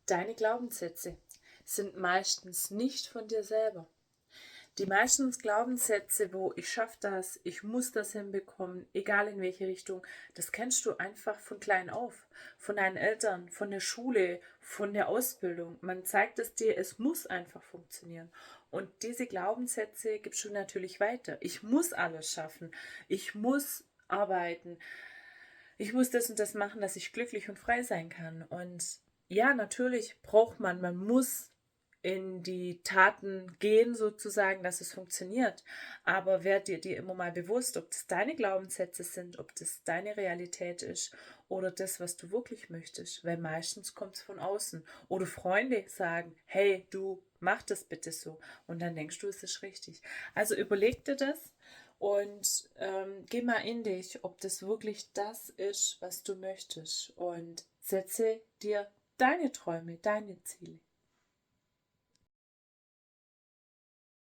Deine Glaubenssätze sind meistens nicht von dir selber. Die meisten Glaubenssätze, wo ich schaffe das, ich muss das hinbekommen, egal in welche Richtung, das kennst du einfach von klein auf, von deinen Eltern, von der Schule, von der Ausbildung. Man zeigt es dir, es muss einfach funktionieren. Und diese Glaubenssätze gibst du natürlich weiter. Ich muss alles schaffen, ich muss arbeiten, ich muss das und das machen, dass ich glücklich und frei sein kann. Und ja, natürlich braucht man muss in die Taten gehen, sozusagen, dass es funktioniert. Aber werd dir immer mal bewusst, ob das deine Glaubenssätze sind, ob das deine Realität ist oder das, was du wirklich möchtest. Weil meistens kommt es von außen. Oder Freunde sagen, hey, du, mach das bitte so. Und dann denkst du, es ist richtig. Also überleg dir das und geh mal in dich, ob das wirklich das ist, was du möchtest. Und setze dir deine Träume, deine Ziele.